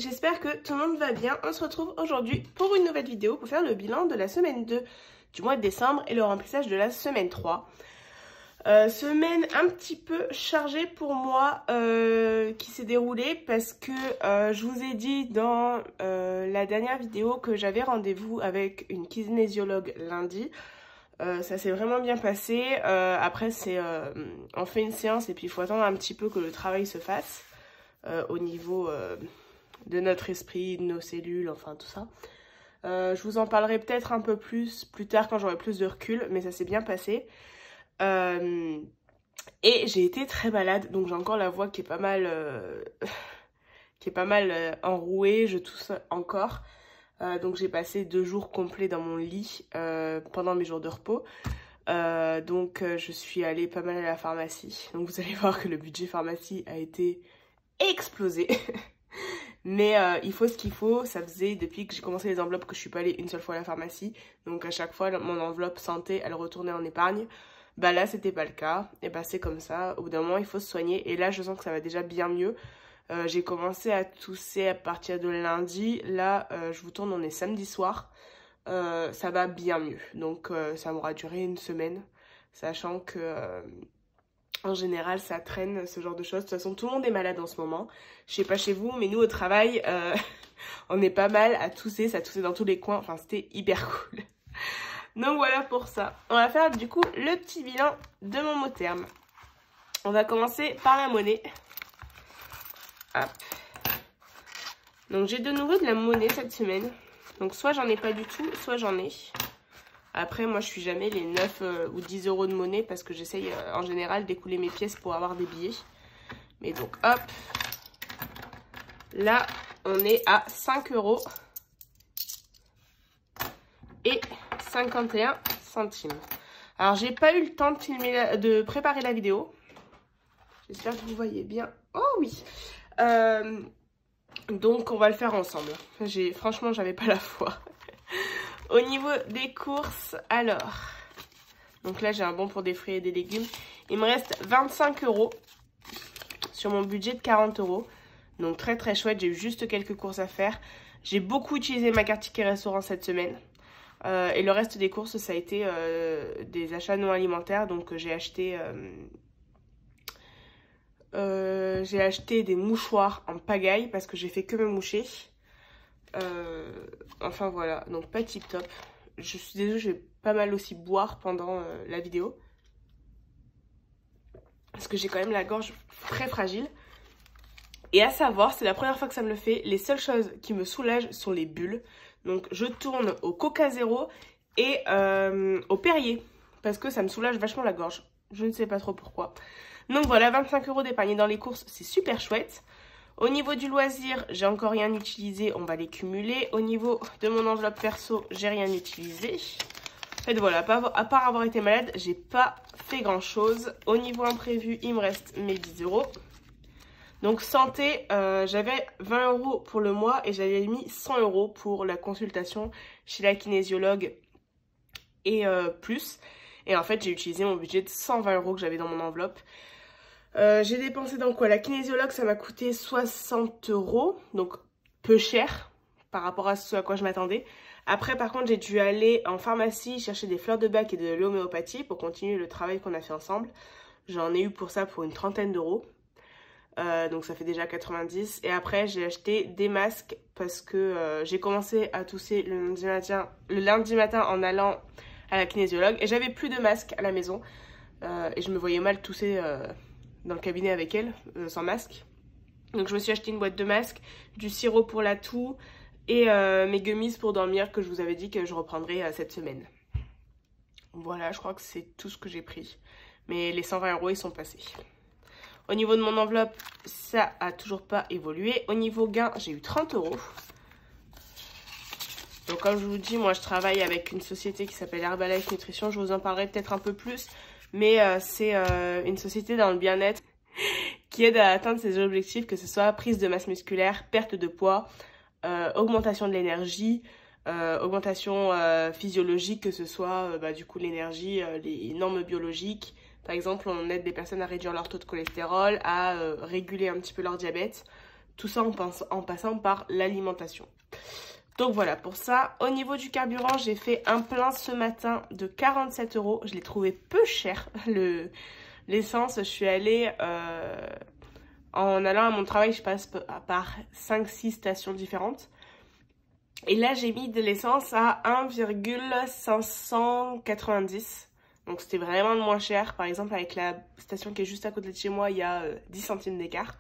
j'espère que tout le monde va bien. On se retrouve aujourd'hui pour une nouvelle vidéo pour faire le bilan de la semaine 2 du mois de décembre et le remplissage de la semaine 3. Semaine un petit peu chargée pour moi qui s'est déroulée parce que je vous ai dit dans la dernière vidéo que j'avais rendez-vous avec une kinésiologue lundi. Ça s'est vraiment bien passé. Après on fait une séance et puis il faut attendre un petit peu que le travail se fasse au niveau de notre esprit, de nos cellules, enfin tout ça. Je vous en parlerai peut-être un peu plus tard quand j'aurai plus de recul, mais ça s'est bien passé. Et j'ai été très malade, donc j'ai encore la voix qui est pas mal, enrouée, je tousse encore. Donc j'ai passé 2 jours complets dans mon lit pendant mes jours de repos. Donc je suis allée pas mal à la pharmacie. Donc vous allez voir que le budget pharmacie a été explosé. Mais il faut ce qu'il faut. Ça faisait depuis que j'ai commencé les enveloppes que je suis pas allée une seule fois à la pharmacie. Donc à chaque fois mon enveloppe santé elle retournait en épargne. Bah là c'était pas le cas. Et bah c'est comme ça. Au bout d'un moment il faut se soigner. Et là je sens que ça va déjà bien mieux. J'ai commencé à tousser à partir de lundi. Là, je vous tourne, on est samedi soir. Ça va bien mieux. Donc, ça m'aura duré une semaine. Sachant que, en général, ça traîne, ce genre de choses. De toute façon, tout le monde est malade en ce moment. Je sais pas chez vous, mais nous, au travail, on est pas mal à tousser. Ça toussait dans tous les coins. Enfin, c'était hyper cool. Donc, voilà pour ça. On va faire, du coup, le petit bilan de mon mot terme. On va commencer par la monnaie. Hop. Donc j'ai de nouveau de la monnaie cette semaine. Donc soit j'en ai pas du tout, soit j'en ai. Après moi je suis jamais les 9 ou 10 euros de monnaie parce que j'essaye en général d'écouler mes pièces pour avoir des billets. Mais donc hop. Là on est à 5 euros et 51 centimes. Alors j'ai pas eu le temps de filmer, de préparer la vidéo. J'espère que vous voyez bien. Oh oui. Donc on va le faire ensemble. Franchement j'avais pas la foi. Au niveau des courses, alors. Donc là j'ai un bon pour des fruits et des légumes. Il me reste 25 euros sur mon budget de 40 euros. Donc très très chouette, j'ai eu juste quelques courses à faire. J'ai beaucoup utilisé ma carte ticket restaurant cette semaine. Et le reste des courses ça a été des achats non alimentaires. Donc j'ai acheté des mouchoirs en pagaille parce que j'ai fait que me moucher. Enfin voilà, donc pas tip top. Je suis désolée, je vais pas mal aussi boire pendant la vidéo. Parce que j'ai quand même la gorge très fragile. Et à savoir, c'est la première fois que ça me le fait. Les seules choses qui me soulagent sont les bulles. Donc je tourne au Coca Zéro et au Perrier. Parce que ça me soulage vachement la gorge. Je ne sais pas trop pourquoi. Donc voilà, 25 euros d'épargne dans les courses, c'est super chouette. Au niveau du loisir, j'ai encore rien utilisé, on va les cumuler. Au niveau de mon enveloppe perso, j'ai rien utilisé. En fait voilà, à part avoir été malade, j'ai pas fait grand chose. Au niveau imprévu, il me reste mes 10 euros. Donc santé, j'avais 20 euros pour le mois et j'avais mis 100 euros pour la consultation chez la kinésiologue et plus. Et en fait, j'ai utilisé mon budget de 120 euros que j'avais dans mon enveloppe. J'ai dépensé dans quoi? La kinésiologue, ça m'a coûté 60 euros, donc peu cher par rapport à ce à quoi je m'attendais. Après, par contre, j'ai dû aller en pharmacie chercher des fleurs de bac et de l'homéopathie pour continuer le travail qu'on a fait ensemble. J'en ai eu pour ça pour une trentaine d'euros. Donc ça fait déjà 90. Et après, j'ai acheté des masques parce que j'ai commencé à tousser le lundi matin en allant à la kinésiologue. Et j'avais plus de masque à la maison. Et je me voyais mal tousser dans le cabinet avec elle, sans masque. Donc je me suis acheté une boîte de masques, du sirop pour la toux et mes gummies pour dormir que je vous avais dit que je reprendrais cette semaine. Voilà, je crois que c'est tout ce que j'ai pris. Mais les 120 euros, ils sont passés. Au niveau de mon enveloppe, ça a toujours pas évolué. Au niveau gain, j'ai eu 30 euros. Donc comme je vous dis, moi je travaille avec une société qui s'appelle Herbalife Nutrition. Je vous en parlerai peut-être un peu plus. Mais c'est une société dans le bien-être qui aide à atteindre ses objectifs, que ce soit prise de masse musculaire, perte de poids, augmentation de l'énergie, augmentation physiologique, que ce soit du coup l'énergie, les normes biologiques. Par exemple, on aide des personnes à réduire leur taux de cholestérol, à réguler un petit peu leur diabète. tout ça en passant par l'alimentation. Donc voilà pour ça. Au niveau du carburant, j'ai fait un plein ce matin de 47 €. Je l'ai trouvé peu cher, l'essence. Je suis allée, en allant à mon travail, je passe par 5-6 stations différentes. Et là, j'ai mis de l'essence à 1,590. Donc c'était vraiment le moins cher. Par exemple, avec la station qui est juste à côté de chez moi, il y a 10 centimes d'écart.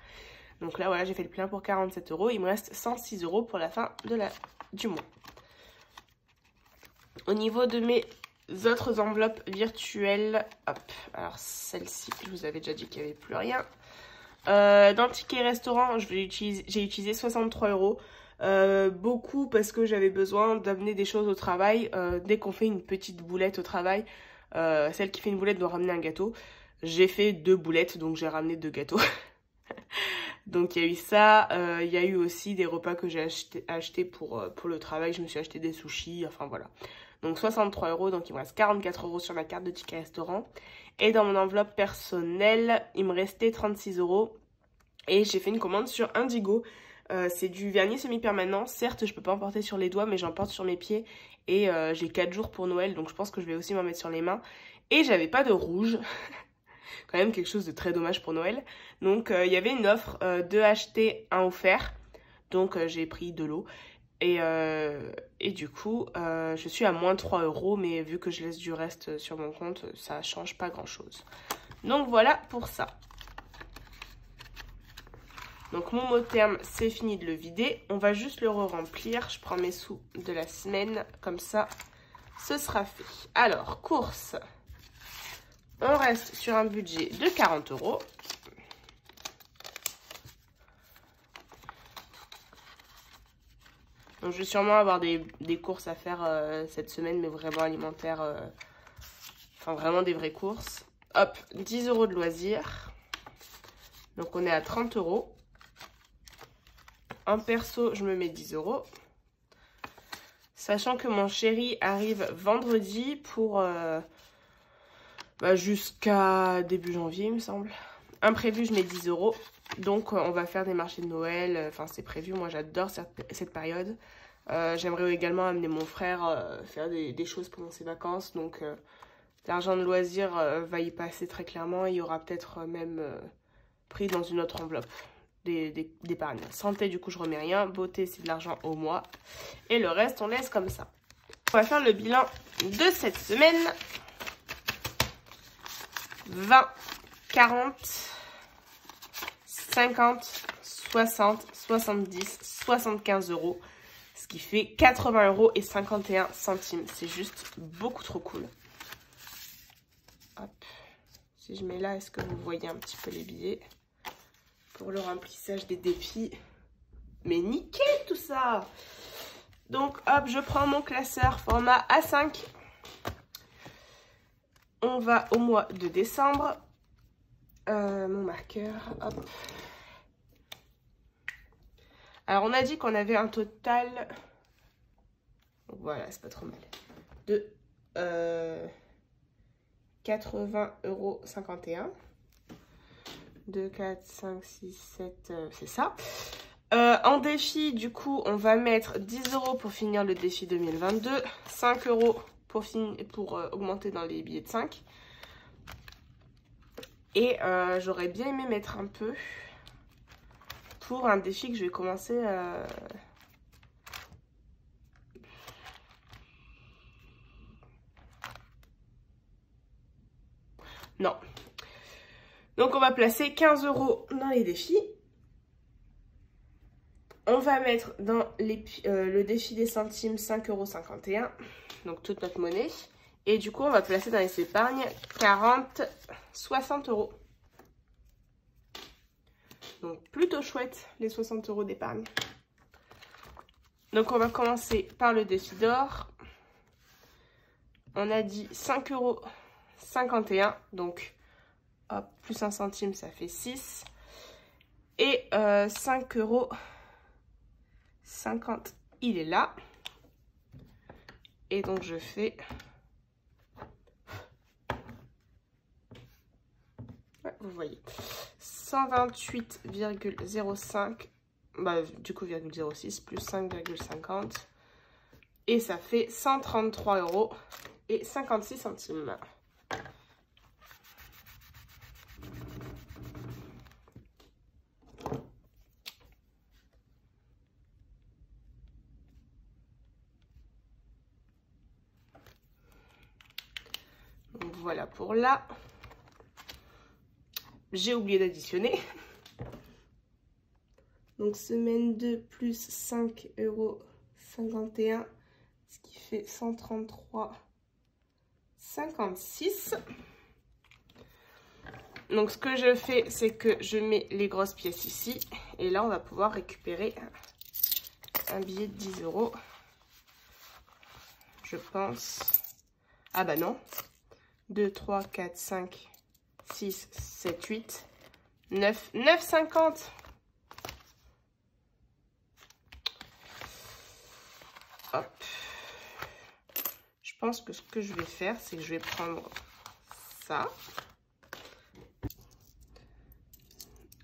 Donc là, voilà, j'ai fait le plein pour 47 €. Il me reste 106 € pour la fin du mois. Au niveau de mes autres enveloppes virtuelles, hop, alors celle-ci, je vous avais déjà dit qu'il n'y avait plus rien. Dans le ticket restaurant, j'ai utilisé 63 €. Beaucoup parce que j'avais besoin d'amener des choses au travail. Dès qu'on fait une petite boulette au travail, celle qui fait une boulette doit ramener un gâteau. J'ai fait 2 boulettes, donc j'ai ramené 2 gâteaux. Donc il y a eu ça, il y a eu aussi des repas que j'ai acheté pour le travail. Je me suis acheté des sushis, enfin voilà. Donc 63 €, donc il me reste 44 € sur ma carte de ticket restaurant. Et dans mon enveloppe personnelle, il me restait 36 €. Et j'ai fait une commande sur Indigo. C'est du vernis semi-permanent. Certes, je peux pas en porter sur les doigts, mais j'en porte sur mes pieds. Et j'ai 4 jours pour Noël, donc je pense que je vais aussi m'en mettre sur les mains. Et j'avais pas de rouge. Quand même quelque chose de très dommage pour Noël. Donc il y avait une offre de acheter un offert. Donc j'ai pris de l'eau. Et du coup, je suis à moins 3 €. Mais vu que je laisse du reste sur mon compte, ça change pas grand chose. Donc voilà pour ça. Donc mon mot terme, c'est fini de le vider. On va juste le re-remplir. Je prends mes sous de la semaine. Comme ça, ce sera fait. Alors, courses. On reste sur un budget de 40 €. Donc je vais sûrement avoir des courses à faire cette semaine, mais vraiment alimentaires. Enfin, vraiment des vraies courses. Hop, 10 € de loisirs. Donc on est à 30 €. En perso, je me mets 10 €. Sachant que mon chéri arrive vendredi pour jusqu'à début janvier, il me semble. Imprévu, je mets 10 €. Donc, on va faire des marchés de Noël. Enfin, c'est prévu. Moi, j'adore cette période. J'aimerais également amener mon frère faire des choses pendant ses vacances. Donc, l'argent de loisir va y passer très clairement. Il y aura peut-être même pris dans une autre enveloppe d'épargne. Santé, du coup, je remets rien. Beauté, c'est de l'argent au mois. Et le reste, on laisse comme ça. On va faire le bilan de cette semaine. 20, 40, 50, 60, 70, 75 €. Ce qui fait 80 € et 51 centimes. C'est juste beaucoup trop cool. Hop. Si je mets là, est-ce que vous voyez un petit peu les billets? Pour le remplissage des défis. Mais nickel tout ça! Donc hop, je prends mon classeur format A5. On va au mois de décembre. Mon marqueur, hop. Alors on a dit qu'on avait un total, voilà, c'est pas trop mal, de 80,51 €. 2, 4, 5, 6, 7, c'est ça. En défi, du coup, on va mettre 10 € pour finir le défi 2022. 5 € pour augmenter dans les billets de 5. Et j'aurais bien aimé mettre un peu pour un défi que je vais commencer non. Donc on va placer 15 € dans les défis. On va mettre dans le défi des centimes 5,51 €. Donc toute notre monnaie. Et du coup on va placer dans les épargnes 40, 60 €. Donc plutôt chouette les 60 € d'épargne. Donc on va commencer par le défi d'or. On a dit 5,51 €. Donc hop, plus 1 centime, ça fait 6. Et 5,50 €, il est là. Et donc je fais... Ouais, vous voyez. 128,05 bah, du coup 0,06 plus 5,50. Et ça fait 133 € et 56 centimes. Donc voilà pour là. J'ai oublié d'additionner. Donc semaine 2 plus 5,51 €, ce qui fait 133,56 €. Donc ce que je fais, c'est que je mets les grosses pièces ici. Et là, on va pouvoir récupérer un billet de 10 €. Je pense. Ah bah non. 2, 3, 4, 5, 6, 7, 8, 9, 9,50 €. Hop. Je pense que ce que je vais faire, c'est que je vais prendre ça.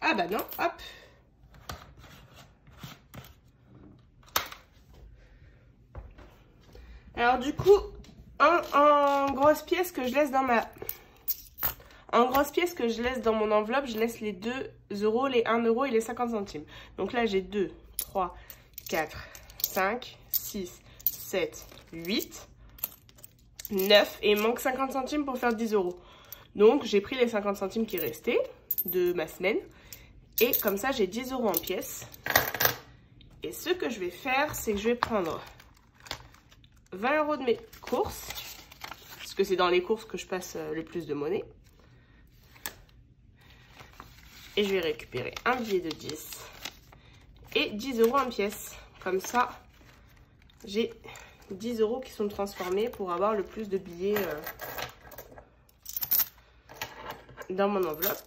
Ah bah non, hop. Alors du coup, en grosse pièce que je laisse dans ma... En grosse pièce que je laisse dans mon enveloppe, je laisse les 2 €, les 1 € et les 50 centimes. Donc là, j'ai 2, 3, 4, 5, 6, 7, 8, 9 et il manque 50 centimes pour faire 10 €. Donc, j'ai pris les 50 centimes qui restaient de ma semaine. Et comme ça, j'ai 10 € en pièces. Et ce que je vais faire, c'est que je vais prendre 20 € de mes courses. Parce que c'est dans les courses que je passe le plus de monnaie. Et je vais récupérer un billet de 10 et 10 € en pièces. Comme ça, j'ai 10 € qui sont transformés pour avoir le plus de billets dans mon enveloppe.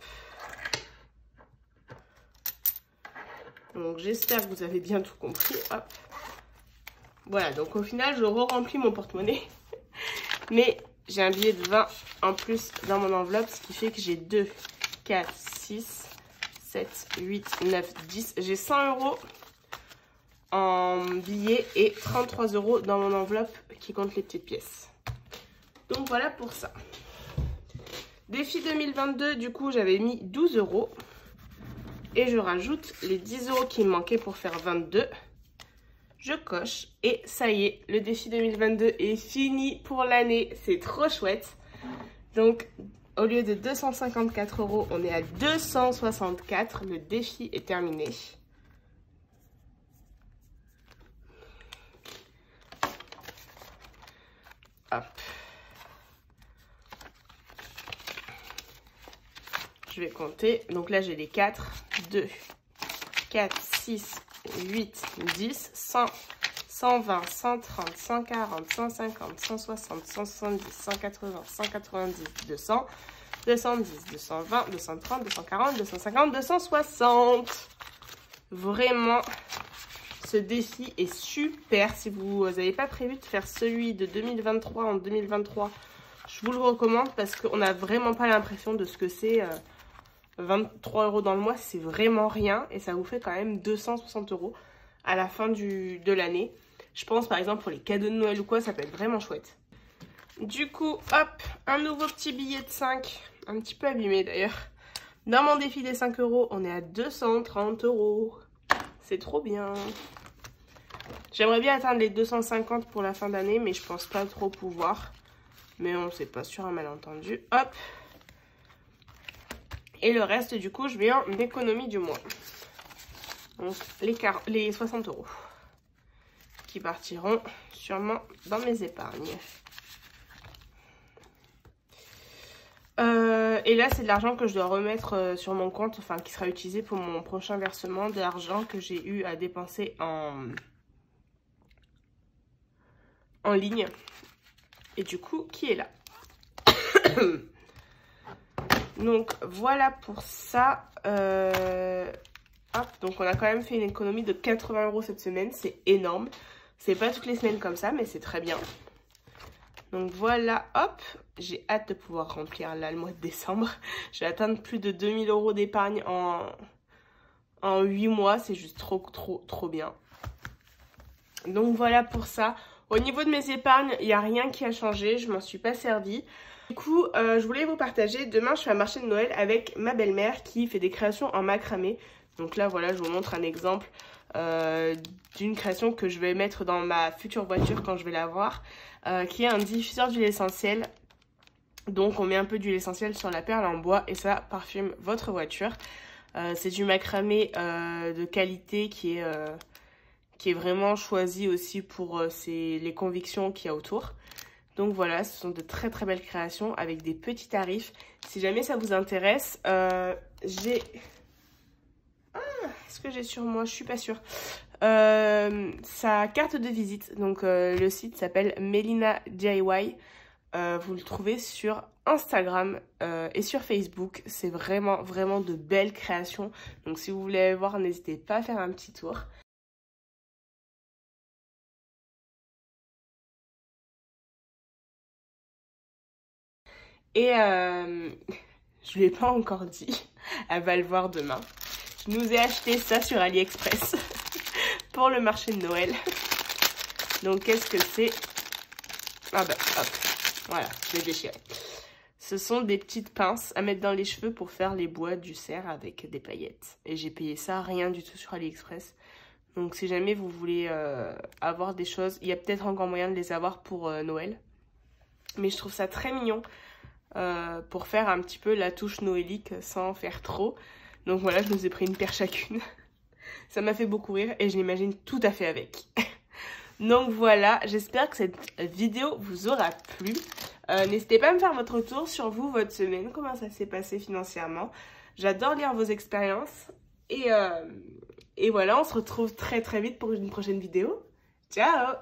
Donc j'espère que vous avez bien tout compris. Hop. Voilà, donc au final, je re-remplis mon porte-monnaie. Mais j'ai un billet de 20 en plus dans mon enveloppe, ce qui fait que j'ai 2, 4, 6, 7, 8, 9, 10. J'ai 100 € en billets et 33 € dans mon enveloppe qui compte les petites pièces. Donc voilà pour ça. Défi 2022, du coup, j'avais mis 12 €. Et je rajoute les 10 € qui me manquaient pour faire 22. Je coche et ça y est, le défi 2022 est fini pour l'année. C'est trop chouette. Donc, au lieu de 254 €, on est à 264. Le défi est terminé. Hop. Je vais compter. Donc là, j'ai les 4, 2, 4, 6, 8, 10, 100, 120, 130, 140, 150, 160, 170, 180, 190, 200, 210, 220, 230, 240, 250, 260. Vraiment, ce défi est super. Si vous n'avez pas prévu de faire celui de 2023 en 2023, je vous le recommande parce qu'on n'a vraiment pas l'impression de ce que c'est. 23 € dans le mois, c'est vraiment rien. Et ça vous fait quand même 260 € à la fin de l'année. Je pense par exemple pour les cadeaux de Noël ou quoi, ça peut être vraiment chouette. Du coup, hop, un nouveau petit billet de 5. Un petit peu abîmé d'ailleurs. Dans mon défi des 5 €, on est à 230 €. C'est trop bien. J'aimerais bien atteindre les 250 pour la fin d'année, mais je pense pas trop pouvoir. Mais on sait pas sur un malentendu. Hop. Et le reste, du coup, je vais en économie du mois. Donc, les 60 € qui partiront sûrement dans mes épargnes. Et là, c'est de l'argent que je dois remettre sur mon compte, enfin, qui sera utilisé pour mon prochain versement, de l'argent que j'ai eu à dépenser en ligne. Et du coup, qui est là? Donc voilà pour ça. Hop, donc on a quand même fait une économie de 80 € cette semaine. C'est énorme. C'est pas toutes les semaines comme ça, mais c'est très bien. Donc voilà, hop. J'ai hâte de pouvoir remplir là le mois de décembre. Je vais atteindre plus de 2000 € d'épargne en en 8 mois. C'est juste trop bien. Donc voilà pour ça. Au niveau de mes épargnes, il n'y a rien qui a changé. Je m'en suis pas servie. Du coup, je voulais vous partager. Demain, je fais un marché de Noël avec ma belle-mère qui fait des créations en macramé. Donc là, voilà, je vous montre un exemple d'une création que je vais mettre dans ma future voiture quand je vais la voir. Qui est un diffuseur d'huile essentielle. Donc on met un peu d'huile essentielle sur la perle en bois et ça parfume votre voiture. C'est du macramé de qualité qui est vraiment choisi aussi pour les convictions qu'il y a autour. Donc voilà, ce sont de très belles créations avec des petits tarifs. Si jamais ça vous intéresse, j'ai... est-ce que j'ai sur moi? Je suis pas sûre. Sa carte de visite, donc le site s'appelle Melina DIY. Vous le trouvez sur Instagram et sur Facebook. C'est vraiment de belles créations. Donc si vous voulez voir, n'hésitez pas à faire un petit tour. Et je lui ai pas encore dit. Elle va le voir demain. Je nous ai acheté ça sur AliExpress pour le marché de Noël. Donc qu'est-ce que c'est? Ah bah hop. Voilà, je l'ai déchiré. Ce sont des petites pinces à mettre dans les cheveux pour faire les bois du cerf avec des paillettes. Et j'ai payé ça rien du tout sur AliExpress. Donc si jamais vous voulez avoir des choses, il y a peut-être encore moyen de les avoir pour Noël. Mais je trouve ça très mignon pour faire un petit peu la touche noélique sans faire trop. Donc voilà, je nous ai pris une paire chacune. Ça m'a fait beaucoup rire et je l'imagine tout à fait avec. Donc voilà, j'espère que cette vidéo vous aura plu. N'hésitez pas à me faire votre retour sur vous, votre semaine, comment ça s'est passé financièrement. J'adore lire vos expériences. Et voilà, on se retrouve très vite pour une prochaine vidéo. Ciao!